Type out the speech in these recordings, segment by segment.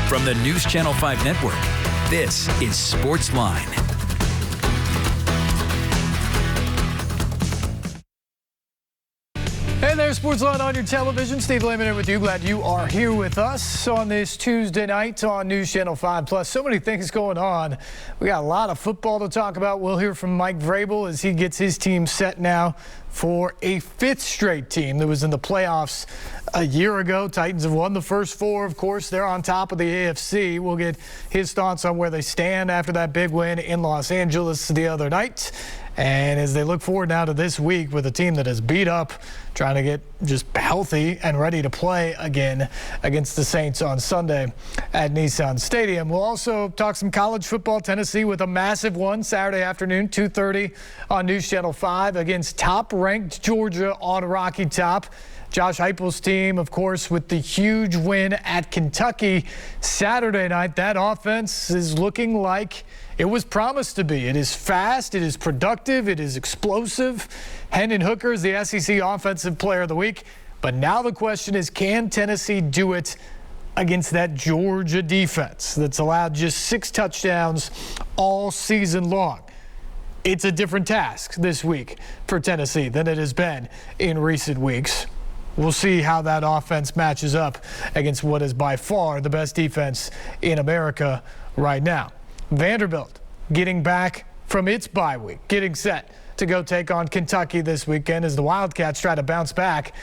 From the News Channel 5 Network, this is SportsLine. Hey there, SportsLine on your television. Steve Layman here with you. Glad you are here with us on this Tuesday night on News Channel 5 Plus. So many things going on. We got a lot of football to talk about. We'll hear from Mike Vrabel as he gets his team set now for a fifth straight team that was in the playoffs a year ago. Titans have won the first four. Of course, they're on top of the AFC. We'll get his thoughts on where they stand after that big win in Los Angeles the other night. And as they look forward now to this week with a team that is beat up, trying to get just healthy and ready to play again against the Saints on Sunday at Nissan Stadium. We'll also talk some college football. Tennessee with a massive one Saturday afternoon, 2:30 on News Channel 5 against top-ranked Georgia on Rocky Top. Josh Heupel's team, of course, with the huge win at Kentucky Saturday night. That offense is looking like it was promised to be. It is fast, it is productive, it is explosive. Hendon Hooker is the SEC Offensive Player of the Week. But now the question is, can Tennessee do it against that Georgia defense that's allowed just 6 touchdowns all season long? It's a different task this week for Tennessee than it has been in recent weeks. We'll see how that offense matches up against what is by far the best defense in America right now. Vanderbilt getting back from its bye week, getting set to go take on Kentucky this weekend as the Wildcats try to bounce back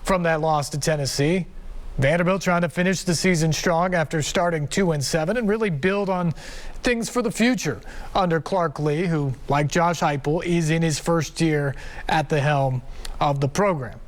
from that loss to Tennessee. Vanderbilt trying to finish the season strong after starting 2-7 and really build on things for the future under Clark Lee, who, like Josh Heupel, is in his first year at the helm of the program.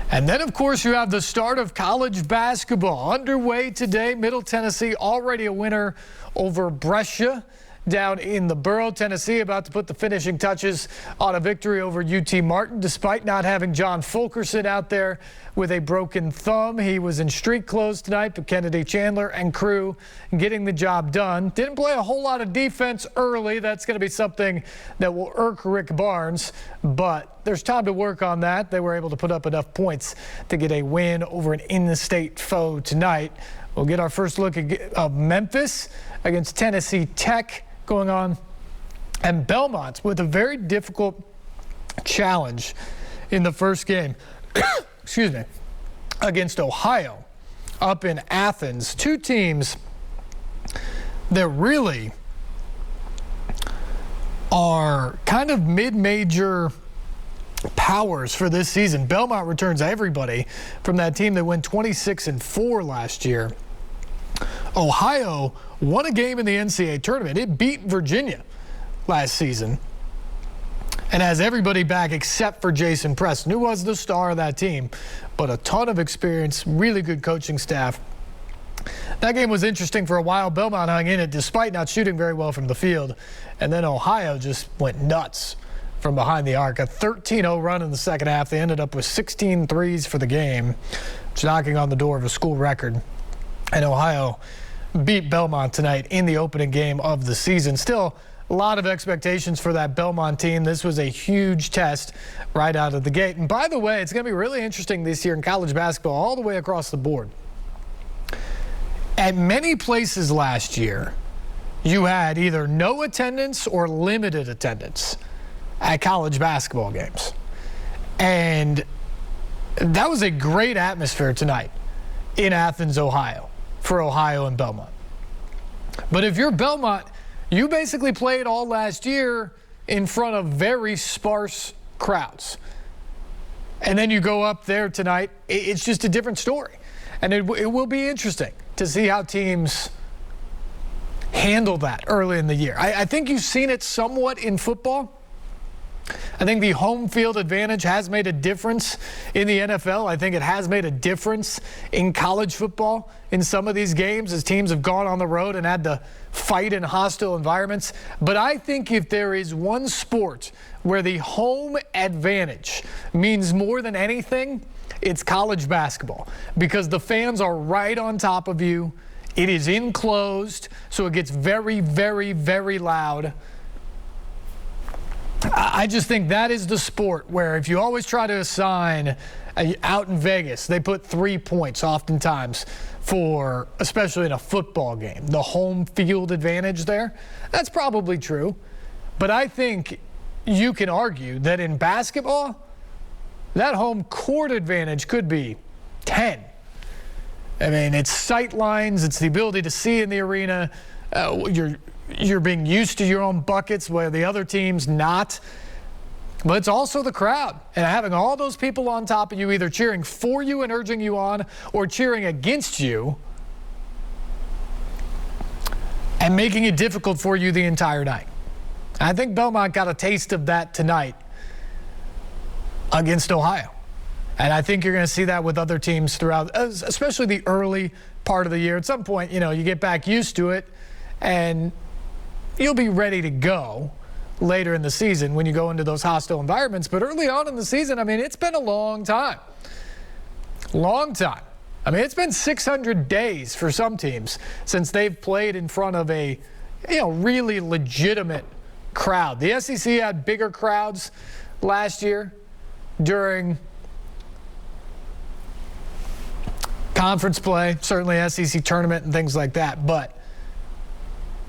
And then, of course, you have the start of college basketball underway today. Middle Tennessee already a winner over Brescia down in the Borough. Tennessee about to put the finishing touches on a victory over UT Martin, despite not having John Fulkerson out there with a broken thumb. He was in street clothes tonight, but Kennedy Chandler and crew getting the job done. Didn't play a whole lot of defense early. That's going to be something that will irk Rick Barnes, but there's time to work on that. They were able to put up enough points to get a win over an in-the-state foe tonight. We'll get our first look at Memphis against Tennessee Tech going on, and Belmont with a very difficult challenge in the first game excuse me, against Ohio up in Athens. Two teams that really are kind of mid-major powers for this season. Belmont returns everybody from that team that went 26-4 last year. Ohio won a game in the NCAA tournament. It beat Virginia last season and has everybody back except for Jason Preston, who was the star of that team, but a ton of experience, really good coaching staff. That game was interesting for a while. Belmont hung in it despite not shooting very well from the field, and then Ohio just went nuts from behind the arc. A 13-0 run in the second half. They ended up with 16 threes for the game, which is knocking on the door of a school record. And Ohio beat Belmont tonight in the opening game of the season. Still a lot of expectations for that Belmont team. This was a huge test right out of the gate. And by the way, it's going to be really interesting this year in college basketball all the way across the board. At many places last year, you had either no attendance or limited attendance at college basketball games. And that was a great atmosphere tonight in Athens, Ohio, for Ohio and Belmont. But if you're Belmont, you basically played all last year in front of very sparse crowds. And then you go up there tonight, it's just a different story. And it will be interesting to see how teams handle that early in the year. I think you've seen it somewhat in football. I think the home field advantage has made a difference in the NFL. I think it has made a difference in college football in some of these games as teams have gone on the road and had to fight in hostile environments. But I think if there is one sport where the home advantage means more than anything, it's college basketball, because the fans are right on top of you. It is enclosed, so it gets very, very, very loud. I just think that is the sport where if you always try to assign out in Vegas, they put 3 points oftentimes for, especially in a football game, the home field advantage there. That's probably true. But I think you can argue that in basketball, that home court advantage could be 10. I mean, it's sight lines, it's the ability to see in the arena. You're being used to your own buckets where the other team's not. But it's also the crowd and having all those people on top of you either cheering for you and urging you on or cheering against you and making it difficult for you the entire night. I think Belmont got a taste of that tonight against Ohio. And I think you're going to see that with other teams throughout, especially the early part of the year. At some point, you get back used to it and you'll be ready to go later in the season when you go into those hostile environments. But early on in the season, I mean, it's been a long time. Long time. I mean, it's been 600 days for some teams since they've played in front of a, really legitimate crowd. The SEC had bigger crowds last year during conference play, certainly SEC tournament and things like that. But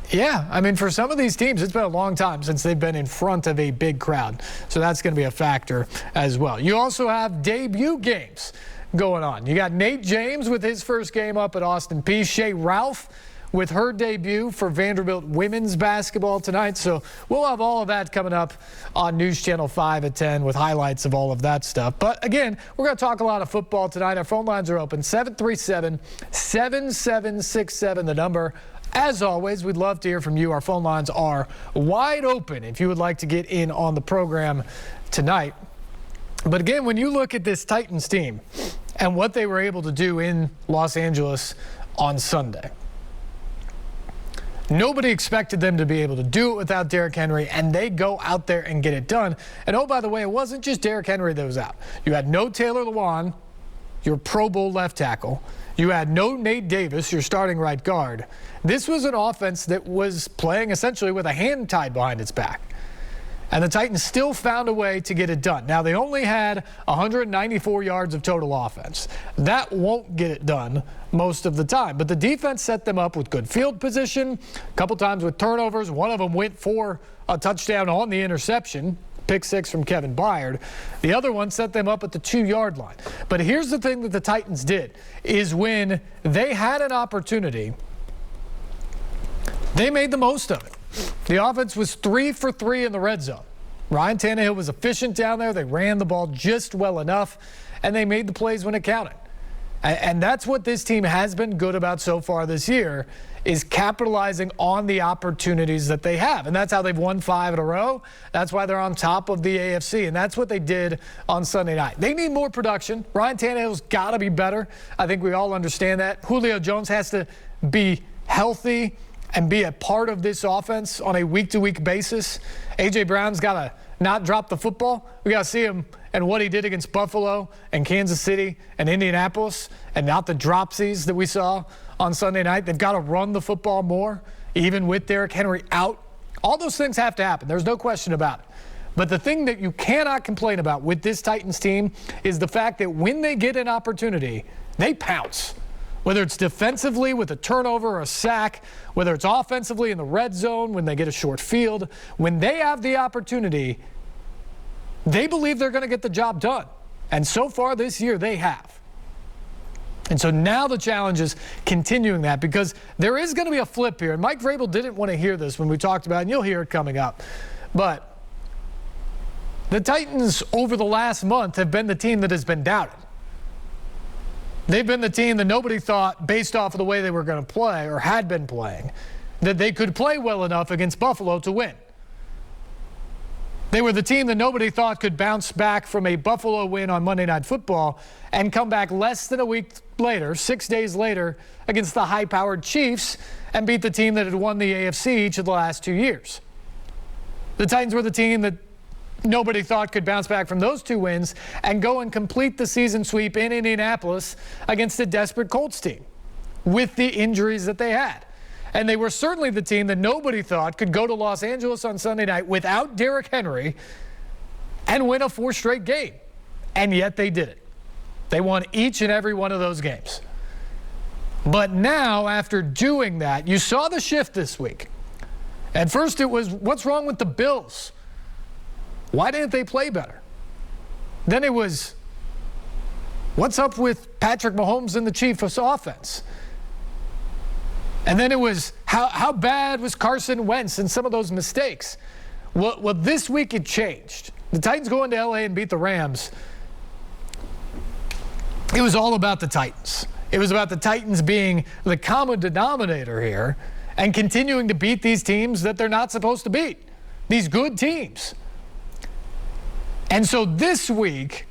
yeah, I mean, for some of these teams, it's been a long time since they've been in front of a big crowd. So that's going to be a factor as well. You also have debut games going on. You got Nate James with his first game up at Austin Peay. Shea Ralph with her debut for Vanderbilt women's basketball tonight. So we'll have all of that coming up on News Channel 5 at 10 with highlights of all of that stuff. But again, we're going to talk a lot of football tonight. Our phone lines are open, 737-7767, the number. As always, we'd love to hear from you. Our phone lines are wide open if you would like to get in on the program tonight. But again, when you look at this Titans team and what they were able to do in Los Angeles on Sunday, nobody expected them to be able to do it without Derrick Henry, and they go out there and get it done. And oh, by the way, it wasn't just Derrick Henry that was out. You had no Taylor Lewan, your Pro Bowl left tackle. You had no Nate Davis, your starting right guard. This was an offense that was playing essentially with a hand tied behind its back. And the Titans still found a way to get it done. Now, they only had 194 yards of total offense. That won't get it done most of the time. But the defense set them up with good field position, a couple times with turnovers. One of them went for a touchdown on the interception. Pick six from Kevin Byard. The other one set them up at the 2-yard line. But here's the thing that the Titans did, is when they had an opportunity, they made the most of it. The offense was 3 for 3 in the red zone. Ryan Tannehill was efficient down there. They ran the ball just well enough, and they made the plays when it counted. And that's what this team has been good about so far this year, is capitalizing on the opportunities that they have. And that's how they've won 5 in a row. That's why they're on top of the AFC. And that's what they did on Sunday night. They need more production. Ryan Tannehill's got to be better. I think we all understand that. Julio Jones has to be healthy and be a part of this offense on a week-to-week basis. A.J. Brown's got to not drop the football. We got to see him and what he did against Buffalo and Kansas City and Indianapolis, and not the dropsies that we saw on Sunday night. They've got to run the football more, even with Derrick Henry out. All those things have to happen. There's no question about it. But the thing that you cannot complain about with this Titans team is the fact that when they get an opportunity, they pounce. Whether it's defensively with a turnover or a sack, whether it's offensively in the red zone when they get a short field, when they have the opportunity, they believe they're going to get the job done. And so far this year, they have. And so now the challenge is continuing that, because there is going to be a flip here. And Mike Vrabel didn't want to hear this when we talked about it, and you'll hear it coming up. But the Titans over the last month have been the team that has been doubted. They've been the team that nobody thought, based off of the way they were going to play or had been playing, that they could play well enough against Buffalo to win. They were the team that nobody thought could bounce back from a Buffalo win on Monday Night Football and come back less than a week later, 6 days later, against the high-powered Chiefs and beat the team that had won the AFC each of the last 2 years. The Titans were the team that nobody thought could bounce back from those 2 wins and go and complete the season sweep in Indianapolis against a desperate Colts team with the injuries that they had. And they were certainly the team that nobody thought could go to Los Angeles on Sunday night without Derrick Henry and win a 4th straight game. And yet they did it. They won each and every one of those games. But now, after doing that, you saw the shift this week. At first it was, what's wrong with the Bills? Why didn't they play better? Then it was, what's up with Patrick Mahomes and the Chiefs' offense? And then it was, how bad was Carson Wentz and some of those mistakes? Well, this week it changed. The Titans go into L.A. and beat the Rams. It was all about the Titans. It was about the Titans being the common denominator here and continuing to beat these teams that they're not supposed to beat, these good teams. And so this week,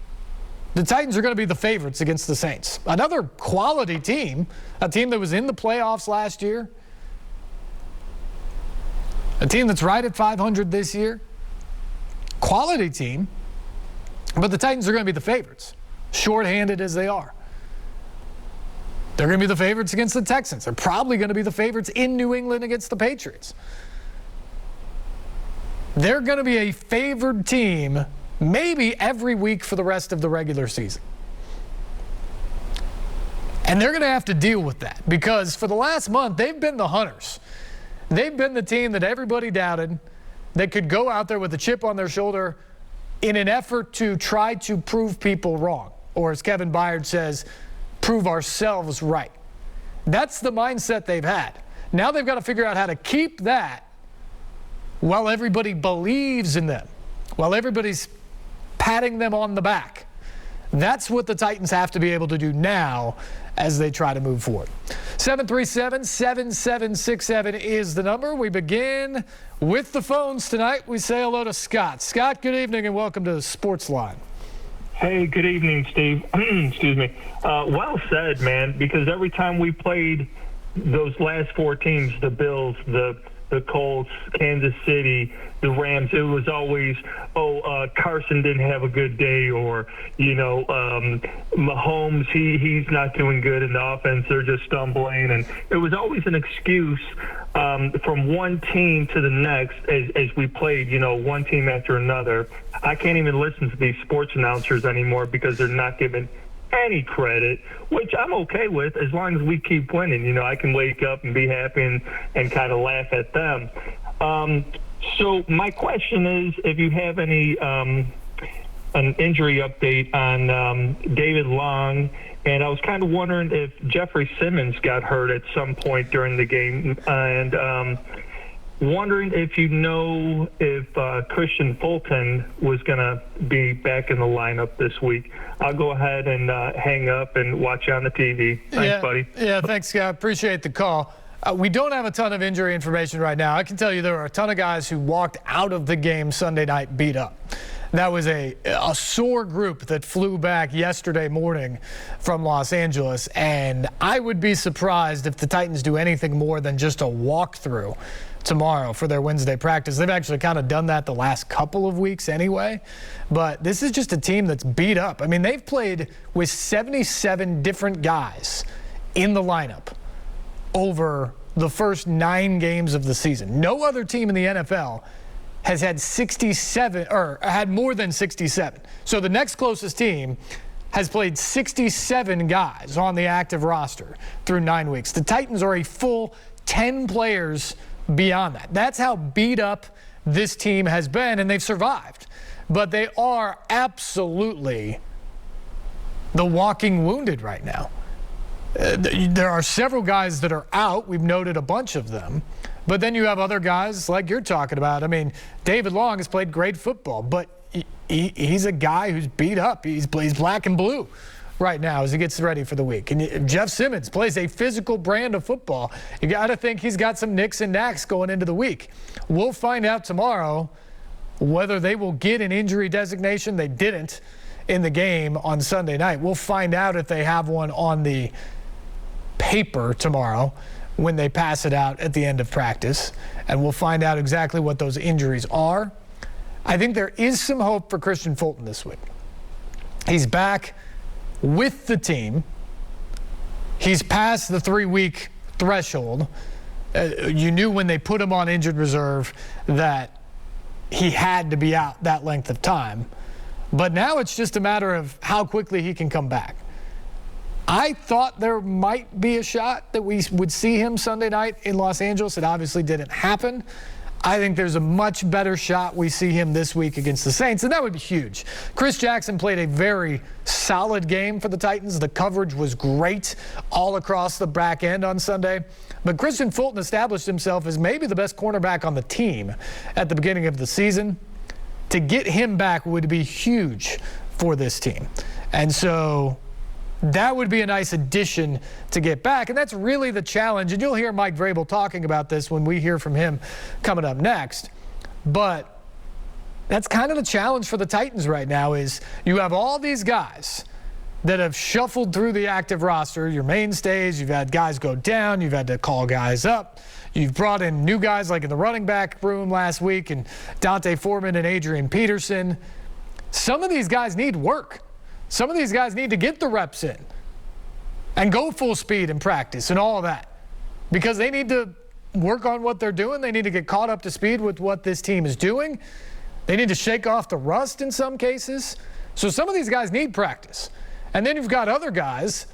the Titans are going to be the favorites against the Saints. Another quality team, a team that was in the playoffs last year, a team that's right at 500 this year. Quality team, but the Titans are going to be the favorites, shorthanded as they are. They're going to be the favorites against the Texans. They're probably going to be the favorites in New England against the Patriots. They're going to be a favored team maybe every week for the rest of the regular season. And they're going to have to deal with that because for the last month, they've been the hunters. They've been the team that everybody doubted that could go out there with a chip on their shoulder in an effort to try to prove people wrong. Or as Kevin Byard says, prove ourselves right. That's the mindset they've had. Now they've got to figure out how to keep that while everybody believes in them, while everybody's patting them on the back. That's what the Titans have to be able to do now as they try to move forward. 737-7767 is the number. We begin with the phones tonight. We say hello to Scott. Scott, good evening and welcome to SportsLine. Hey, good evening, Steve. Excuse me. Well said, man, because every time we played those last 4 teams, the Bills, the Colts, Kansas City, the Rams, it was always, Carson didn't have a good day, or, Mahomes, he's not doing good in the offense, they're just stumbling. And it was always an excuse from one team to the next as we played, one team after another. I can't even listen to these sports announcers anymore because they're not giving any credit, which I'm okay with as long as we keep winning. I can wake up and be happy and kind of laugh at them. So my question is, if you have any an injury update on David Long, and I was kind of wondering if Jeffrey Simmons got hurt at some point during the game, and wondering if if Christian Fulton was going to be back in the lineup this week. I'll go ahead and hang up and watch you on the TV. Thanks, buddy. Yeah, thanks, Scott. Appreciate the call. We don't have a ton of injury information right now. I can tell you there are a ton of guys who walked out of the game Sunday night beat up. That was a sore group that flew back yesterday morning from Los Angeles, and I would be surprised if the Titans do anything more than just a walkthrough tomorrow for their Wednesday practice. They've actually kind of done that the last couple of weeks anyway, but this is just a team that's beat up. I mean, they've played with 77 different guys in the lineup over the first 9 games of the season. No other team in the NFL has had 67 or had more than 67. So the next closest team has played 67 guys on the active roster through 9 weeks. The Titans are a full 10 players beyond that. That's how beat up this team has been, and they've survived. But they are absolutely the walking wounded right now. There are several guys that are out. We've noted a bunch of them. But then you have other guys like you're talking about. I mean, David Long has played great football, but he's a guy who's beat up. He plays black and blue right now as he gets ready for the week. And Jeff Simmons plays a physical brand of football. You got to think he's got some nicks and knacks going into the week. We'll find out tomorrow whether they will get an injury designation. They didn't in the game on Sunday night. We'll find out if they have one on the paper tomorrow when they pass it out at the end of practice, and we'll find out exactly what those injuries are. I think there is some hope for Christian Fulton this week. He's back with the team. He's past the 3-week threshold. You knew when they put him on injured reserve that he had to be out that length of time. But now it's just a matter of how quickly he can come back. I thought there might be a shot that we would see him Sunday night in Los Angeles. It obviously didn't happen. I think there's a much better shot we see him this week against the Saints, and that would be huge. Chris Jackson played a very solid game for the Titans. The coverage was great all across the back end on Sunday. But Christian Fulton established himself as maybe the best cornerback on the team at the beginning of the season. To get him back would be huge for this team. And so that would be a nice addition to get back. And that's really the challenge. And you'll hear Mike Vrabel talking about this when we hear from him coming up next. But that's kind of the challenge for the Titans right now is you have all these guys that have shuffled through the active roster, your mainstays. You've had guys go down. You've had to call guys up. You've brought in new guys like in the running back room last week and Dante Foreman and Adrian Peterson. Some of these guys need work. Some of these guys need to get the reps in and go full speed in practice and all of that because they need to work on what they're doing. They need to get caught up to speed with what this team is doing. They need to shake off the rust in some cases. So some of these guys need practice. And then you've got other guys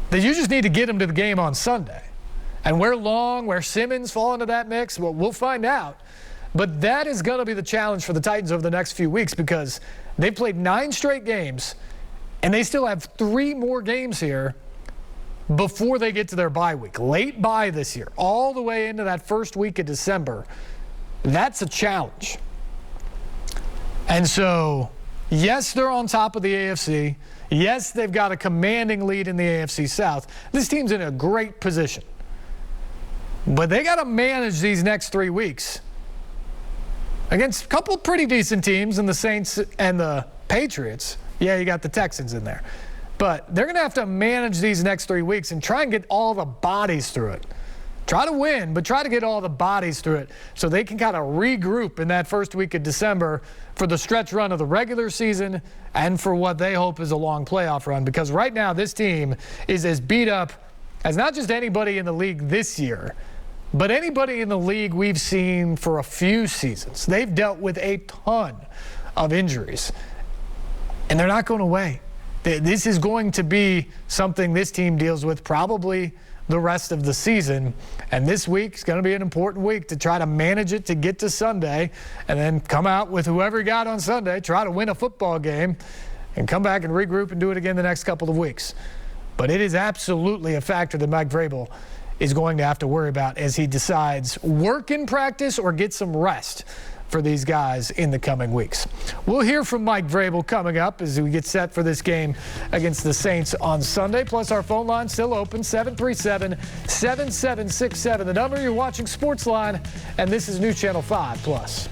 that you just need to get them to the game on Sunday. And where Simmons fall into that mix, well, we'll find out. But that is going to be the challenge for the Titans over the next few weeks because they've played 9 straight games, and they still have 3 more games here before they get to their bye week. Late bye this year, all the way into that first week of December. That's a challenge. And so, yes, they're on top of the AFC. Yes, they've got a commanding lead in the AFC South. This team's in a great position. But they got to manage these next 3 weeks against a couple of pretty decent teams in the Saints and the Patriots. Yeah, you got the Texans in there. But they're going to have to manage these next 3 weeks and try and get all the bodies through it. Try to win, but try to get all the bodies through it so they can kind of regroup in that first week of December for the stretch run of the regular season and for what they hope is a long playoff run. Because right now this team is as beat up as not just anybody in the league this year, but anybody in the league we've seen for a few seasons. They've dealt with a ton of injuries, and they're not going away. This is going to be something this team deals with probably the rest of the season, and this week is going to be an important week to try to manage it to get to Sunday and then come out with whoever you got on Sunday, try to win a football game, and come back and regroup and do it again the next couple of weeks. But it is absolutely a factor that Mike Vrabel is going to have to worry about as he decides work in practice or get some rest for these guys in the coming weeks. We'll hear from Mike Vrabel coming up as we get set for this game against the Saints on Sunday. Plus, our phone line still open, 737-7767. The number, you're watching SportsLine, and this is News Channel 5 Plus.